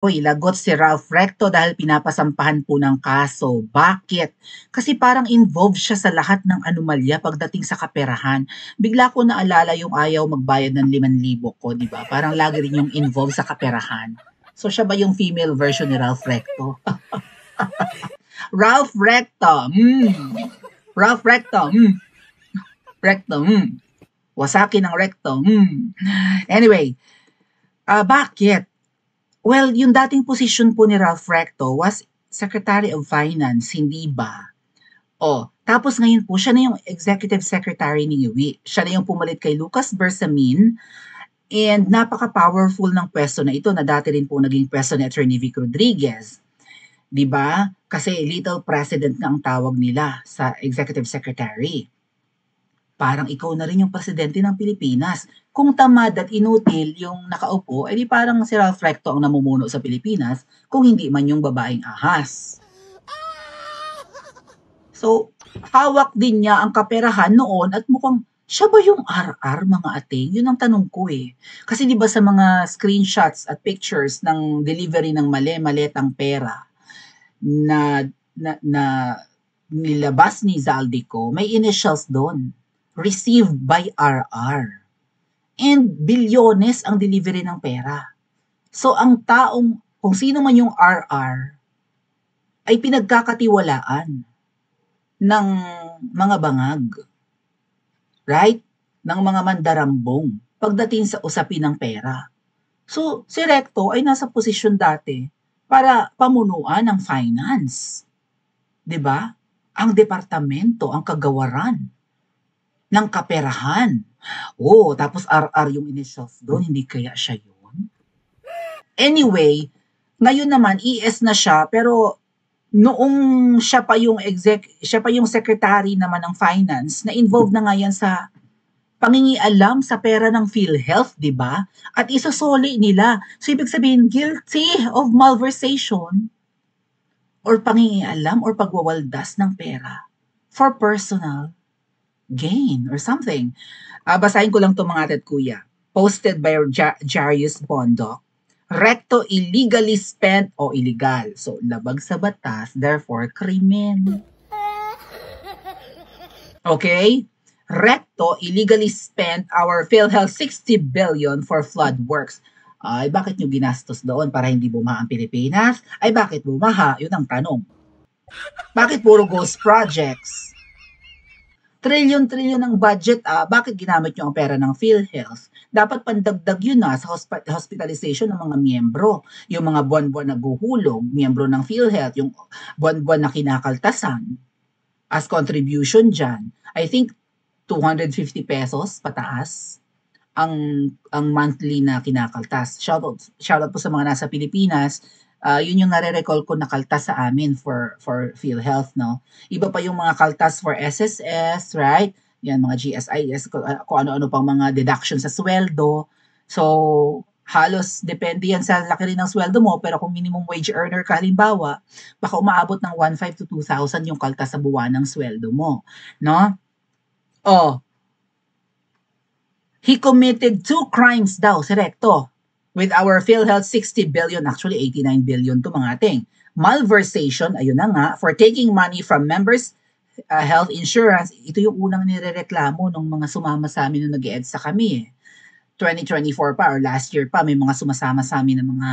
Uy, lagot si Ralph Recto dahil pinapasampahan po ng kaso. Bakit? Kasi parang involved siya sa lahat ng anomalya pagdating sa kaperahan. Bigla ko naalala yung ayaw magbayad ng 5,000 ko, di ba? Parang lagi rin yung involved sa kaperahan. So siya ba yung female version ni Ralph Recto? Ralph Recto, Ralph Recto, Recto, Wasaki ng Recto, Anyway, bakit? Well, yung dating posisyon po ni Ralph Recto was Secretary of Finance, hindi ba? Tapos ngayon po, siya na yung Executive Secretary ni UWI. Siya na yung pumalit kay Lucas Bersamin and napaka-powerful ng pwesto na ito na dati rin po naging pwesto ni Attorney Vic Rodriguez. 'Di ba? Kasi little president na ang tawag nila sa Executive Secretary. Parang ikaw na rin yung presidente ng Pilipinas. Kung tamad at inutil yung nakaupo, edi parang si Ralph Recto ang namumuno sa Pilipinas kung hindi man yung babaeng ahas. So, hawak din niya ang kaperahan noon at mukhang siya ba yung RR mga ating? Yun ang tanong ko eh. Kasi di ba sa mga screenshots at pictures ng delivery ng mali-maletang pera na, na nilabas ni Zaldico, may initials doon. Received by RR. And bilyones ang delivery ng pera. So ang taong, kung sino man yung RR, ay pinagkakatiwalaan ng mga bangag. Right? Ng mga mandarambong pagdating sa usapin ng pera. So, si Recto ay nasa posisyon dati para pamunuan ng finance. 'Di ba? Ang departamento, ang kagawaran ng kaperahan. Tapos RR yung initials doon, hindi kaya siya yun? Anyway, ngayon naman ES na siya pero noong siya pa yung secretary naman ng finance na involved na nga yan sa pangingialam sa pera ng PhilHealth, 'di ba? At isosoli nila. So ibig sabihin guilty of malversation or pangingialam or pagwawaldas ng pera for personal gain or something. Basahin ko lang ito mga tet kuya. Posted by Jarius Bondoc. Recto illegally spent o illegal. So, labag sa batas, therefore, krimen. Okay? Recto illegally spent our PhilHealth 60 billion for flood works. Ay, bakit nyo ginastos doon para hindi bumaha ang Pilipinas? Ay, bakit bumaha? Yun ang tanong. Bakit puro ghost projects? Trilyon-trilyon ng budget, bakit ginamit nyo ang pera ng PhilHealth? Dapat pandagdag yun sa hospitalization ng mga miyembro. Yung mga buwan-buwan na guhulog, miyembro ng PhilHealth, yung buwan-buwan na kinakaltasan as contribution dyan. I think 250 pesos pataas ang monthly na kinakaltas. Shoutout po sa mga nasa Pilipinas. Yun yung nare-recall ko na kaltas sa amin for PhilHealth, no? Iba pa yung mga kaltas for SSS, right? Yan, mga GSIS, kung ano-ano pang mga deduction sa sweldo. So, halos depende yan sa laki rin ng sweldo mo, pero kung minimum wage earner ka, halimbawa, baka umaabot ng 1,500 to 2,000 yung kaltas sa buwan ng sweldo mo, no? He committed 2 crimes daw, si Recto, with our PhilHealth 60 billion, actually 89 billion to mga ating. Malversation, ayun na nga, for taking money from members' health insurance. Ito yung unang nirereklamo ng mga sumama sa amin nung nag-EDSA kami. 2024 pa or last year pa, may mga sumasama sa amin ng mga,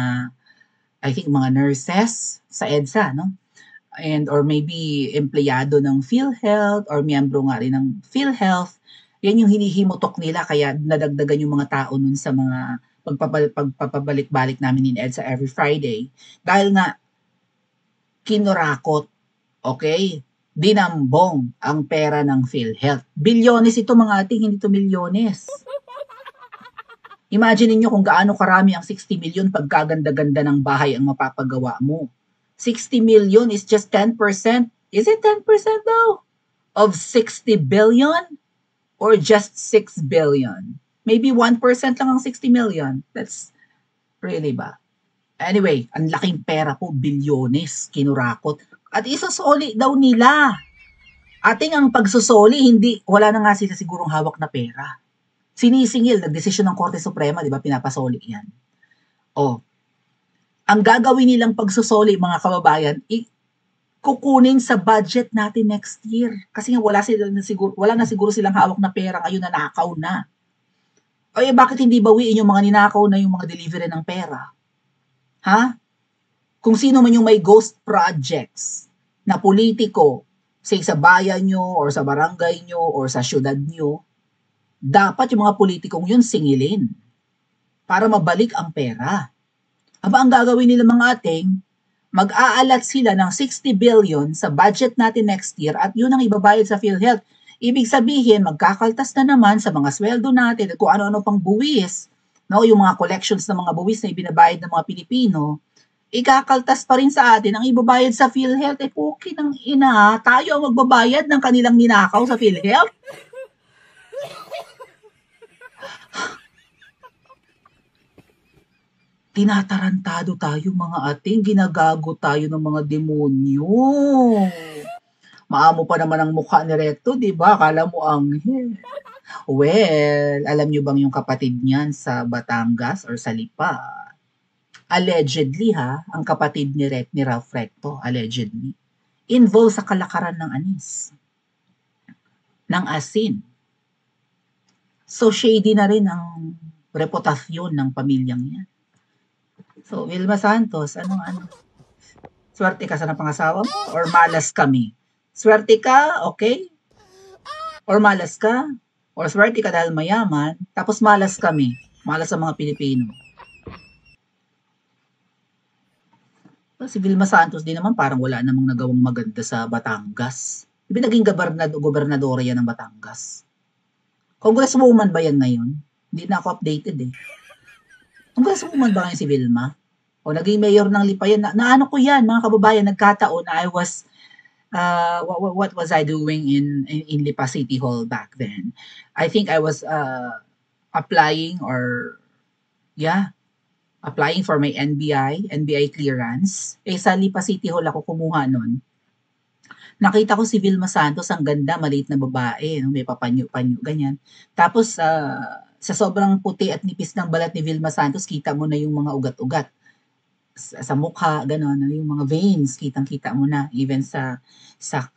I think, mga nurses sa EDSA, no? And or maybe empleyado ng PhilHealth or miyembro nga rin ng PhilHealth. Yan yung hinihimutok nila kaya nadagdagan yung mga tao nun sa mga pagpapabalik-balik namin in EDSA every Friday. Dahil nga, kinurakot, okay? Dinambong ang pera ng PhilHealth. Bilyones ito mga ating, hindi ito milyones. Imagine niyo kung gaano karami ang 60 million pagkaganda-ganda ng bahay ang mapapagawa mo. 60 million is just 10%. Is it 10% though? Of 60 billion? Or just 6 billion? Maybe 1% lang ang 60 million. That's really ba? Anyway, ang laking pera po, bilyones, kinurakot. At isasoli daw nila. Ating ang pagsusoli, wala na nga sila sigurong hawak na pera. Sinisingil, nagdesisyon ng Korte Suprema, di ba, pinapasoli yan. Ang gagawin nilang pagsusoli, mga kababayan, kukunin sa budget natin next year. Kasi nga wala na siguro silang hawak na pera ngayon na nakaw na. O bakit hindi bawiin yung mga ninakaw na yung mga delivery ng pera? Ha? Kung sino man yung may ghost projects na politiko, say sa bayan nyo, or sa barangay nyo, or sa syudad nyo, dapat yung mga politikong yun singilin para mabalik ang pera. Aba, ang gagawin nila mga ating, mag-aalat sila ng 60 billion sa budget natin next year at yun ang ibabayad sa PhilHealth. Ibig sabihin, magkakaltas na naman sa mga sweldo natin at kung ano-ano pang buwis, no, yung mga collections ng mga buwis na ibinabayad ng mga Pilipino, ikakaltas pa rin sa atin ang ibabayad sa PhilHealth. Puki ng ina, tayo ang magbabayad ng kanilang ninakaw sa PhilHealth? Tinatarantado tayo mga ating, ginagago tayo ng mga demonyo. Maamo pa naman ang mukha ni Recto, di ba? Akala mo anghel. Well, alam nyo bang yung kapatid niyan sa Batangas or sa Lipa? Allegedly ang kapatid ni Ralph Recto, allegedly, involved sa kalakaran ng anis, ng asin. So, shady na rin ang reputasyon ng pamilyang yan. So, Vilma Santos, ano? Swerte ka sa napangasawa mo or malas kami? Swerte ka, okay? Or malas ka? Or swerte ka dahil mayaman, tapos malas kami. Malas sa mga Pilipino. So, si Vilma Santos din naman parang wala namang nagawang maganda sa Batangas. Diba naging gobernadora yan ng Batangas? Congresswoman ba yan ngayon? Hindi na ako updated eh. Congresswoman ba ngayon si Vilma? O naging mayor ng Lipa yan? Na ano ko yan, mga kababayan, nagkataon na I was, what was I doing in Lipa City Hall back then? I think I was applying for my NBI clearance. Sa Lipa City Hall ako kumuha nun. Nakita ko si Vilma Santos, ang ganda, maliit na babae, may papanyo-panyo, ganyan. Tapos, sa sobrang puti at nipis ng balat ni Vilma Santos, kita mo na yung mga ugat-ugat. Sa mukha, gano'n, yung mga veins, kitang-kita mo na, even sa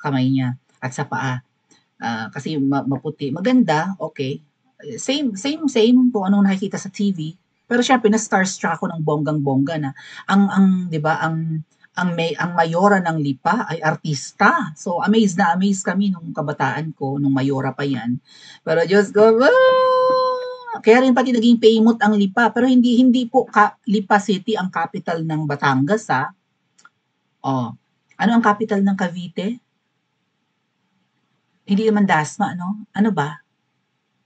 kamay niya at sa paa. Kasi maputi. Maganda, okay. Same kung anong nakikita sa TV. Pero syempre, na-starstruck ako ng bonggang-bongga na. Di ba, ang mayora ng Lipa ay artista. So, amazed kami nung kabataan ko, nung mayora pa yan. Pero Diyos ko, kaya rin pati naging paymot ang Lipa. Pero hindi po Lipa City ang capital ng Batangas, ha? Ano ang capital ng Cavite? Hindi naman Dasma, no? Ano ba?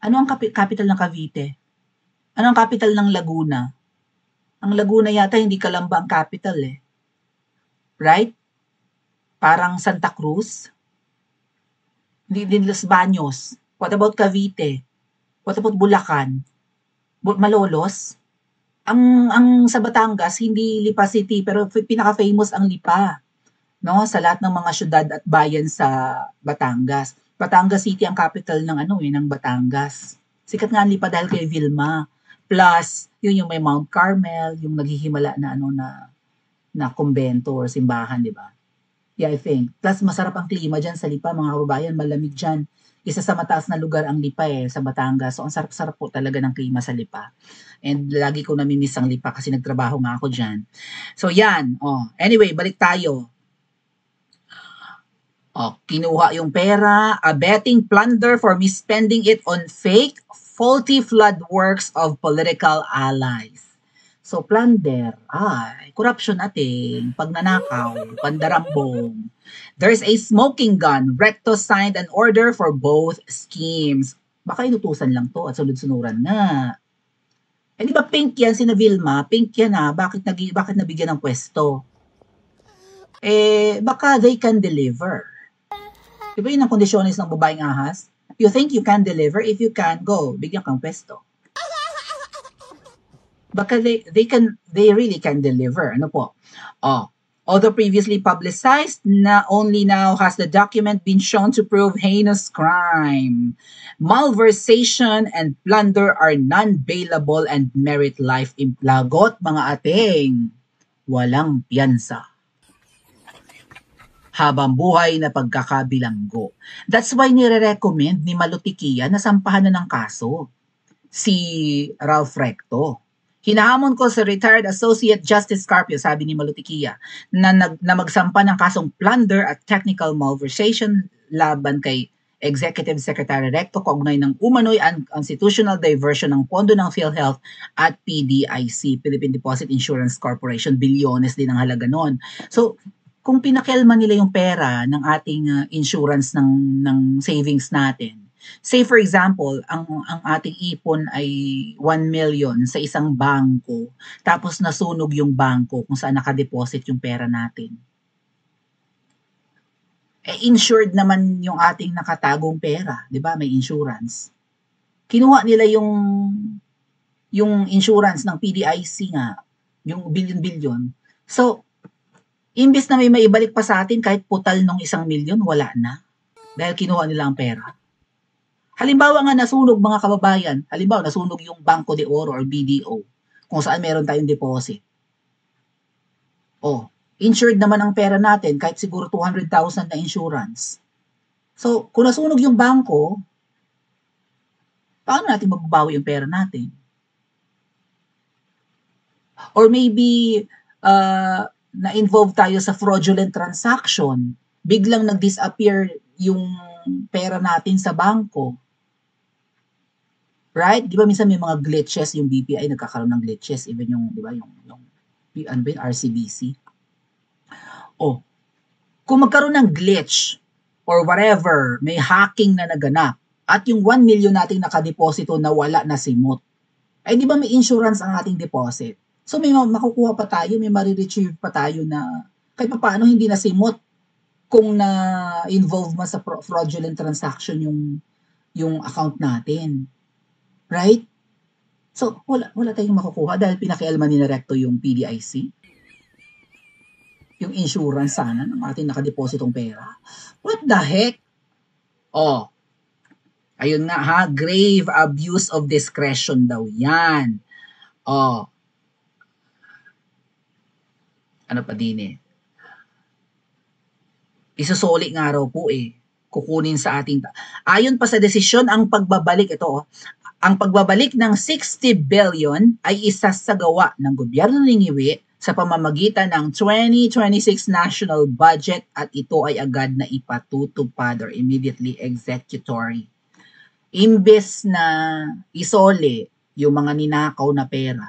Ano ang capital ng Cavite? Ano ang capital ng Laguna? Ang Laguna yata hindi Calamba ang capital eh. Right? Parang Santa Cruz. Hindi din Los Baños. What about Cavite? What about Bulacan? Malolos? Ang sa Batangas, hindi Lipa City, pero pinaka-famous ang Lipa. No? Sa lahat ng mga syudad at bayan sa Batangas. Batangas City ang capital ng Batangas. Sikat nga ang Lipa dahil kay Vilma. Plus, yun yung may Mount Carmel, yung naghihimala na kumbento or simbahan, di ba? Yeah, I think. Plus, masarap ang klima dyan sa Lipa, mga kababayan, malamig dyan. Isa sa mataas na lugar ang Lipa sa Batangas. So, ang sarap-sarap po talaga ng klima sa Lipa. And lagi ko namimiss ang Lipa kasi nagtrabaho nga ako dyan. So, yan. Anyway, balik tayo. Kinuha yung pera, abetting plunder for misspending it on fake, faulty flood works of political allies. So, plunder, corruption ating, pagnanakaw, pandarambong. There's a smoking gun. Recto signed an order for both schemes. Baka inutusan lang to at sunod-sunuran na. Di ba pink yan, sina Vilma? Pink yan bakit nabigyan ng pwesto? Baka they can deliver. Di ba yun ang kondisyonis ng babaeng ahas? You think you can deliver? If you can, go. Bigyan kang pwesto. Baka they really can deliver. Ano po? Although previously publicized, only now has the document been shown to prove heinous crime. Malversation and plunder are non-bailable and merit life imprisonment. Lagot, mga ating. walang piyansa. Habang buhay na pagkakabilanggo. That's why nire-recommend ni Malutikia na sampahan na ng kaso si Ralph Recto. Hinahamon ko sa retired Associate Justice Carpio, sabi ni Malutikia, na magsampa ng kasong plunder at technical malversation laban kay Executive Secretary Recto kaugnay ng umano'y unconstitutional diversion ng pondo ng PhilHealth at PDIC, Philippine Deposit Insurance Corporation. Bilyones din ang halaga nun. So, kung pinakialman nila yung pera ng ating insurance ng savings natin, say for example, ang ating ipon ay 1 million sa isang bangko, tapos nasunog yung bangko kung saan nakadeposit yung pera natin. Insured naman yung ating nakatagong pera, di ba? May insurance. Kinuha nila yung insurance ng PDIC nga, yung billion-billion. So, imbis na may maibalik pa sa atin kahit putal nung 1 milyon, wala na. Dahil kinuha nila ang pera. Halimbawa nga nasunog mga kababayan, halimbawa nasunog yung Banco de Oro or BDO, kung saan meron tayong deposit. Insured naman ang pera natin kahit siguro 200,000 na insurance. So, kung nasunog yung bangko, paano natin mababawi yung pera natin? Or maybe, na-involve tayo sa fraudulent transaction. Biglang nag-disappear yung pera natin sa bangko. Right? Di ba minsan may mga glitches, yung BPI nagkakaroon ng glitches, even yung, di ba, yung RCBC. Kung magkaroon ng glitch or whatever, may hacking na naganap, at yung 1 million nating nakadeposito na wala na simot, ay di ba may insurance ang ating deposit? So may makukuha pa tayo, may mariretrieve pa tayo na kahit pa paano hindi na simot kung na-involve man sa fraudulent transaction yung account natin. Right? So wala tayong makukuha dahil pinakialman ni Recto yung PDIC. Yung insurance sana ng ating nakadepositong pera. What the heck? Ayun nga ha, grave abuse of discretion daw yan. Ano pa din isusuli nga raw po kukunin sa ating, ayon pa sa desisyon, ang pagbabalik ng 60 billion ay isasagawa ng gobyerno ng Ngiwi sa pamamagitan ng 2026 national budget at ito ay agad na ipatutupad or immediately executory. Imbes na isole yung mga ninakaw na pera,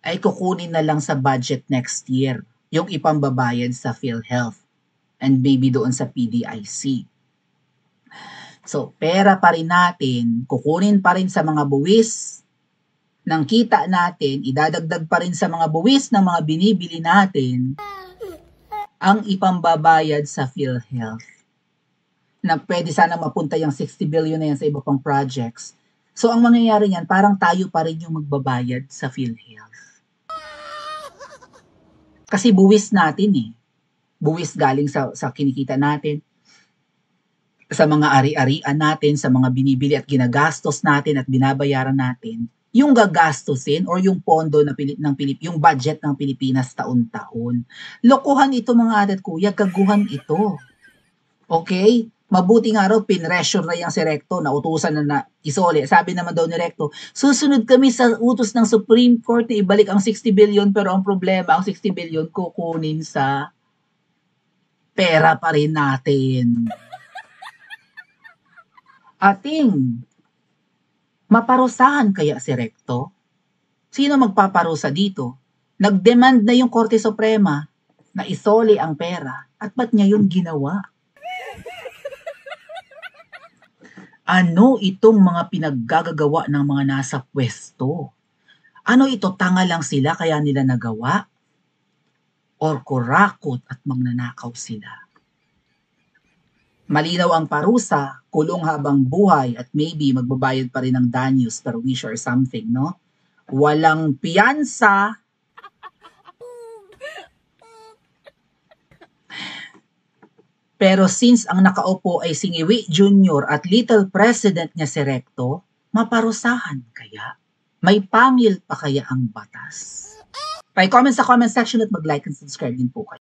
ay kukunin na lang sa budget next year yung ipambabayad sa PhilHealth and maybe doon sa PDIC. So, pera pa rin natin, kukunin pa rin sa mga buwis ng kita natin, idadagdag pa rin sa mga buwis ng mga binibili natin ang ipambabayad sa PhilHealth. Na pwede sana mapunta yung 60 billion na yan sa iba pang projects. So, ang mangyayari niyan, parang tayo pa rin yung magbabayad sa PhilHealth. Kasi buwis natin buwis galing sa kinikita natin, sa mga ari-arian natin, sa mga binibili at ginagastos natin at binabayaran natin, yung gagastusin or yung pondo yung budget ng Pilipinas taon-taon. Lokohan ito mga adat kuya, kaguhan ito. Okay? Mabuti nga raw, pinressure na yung si Recto, nautusan na isole. Sabi naman daw ni Recto, susunod kami sa utos ng Supreme Court na ibalik ang 60 billion, pero ang problema, ang 60 billion kukunin sa pera pa rin natin. Ating maparusahan kaya si Recto? Sino magpaparusa dito? Nag-demand na yung Korte Suprema na isole ang pera. At ba't niya yun ginawa? Ano itong mga pinaggagawa ng mga nasa pwesto? Ano ito, tanga lang sila kaya nila nagawa? Or kurakot at magnanakaw sila? Malinaw ang parusa, kulong habang buhay at maybe magbabayad pa rin ng danyos per wish or something, no? Walang piyansa. Pero since ang nakaupo ay si Ngiwi Jr. at little president niya si Recto, maparusahan kaya? May pangil pa kaya ang batas? Pa-comment sa comment section at mag-like and subscribe din po kayo.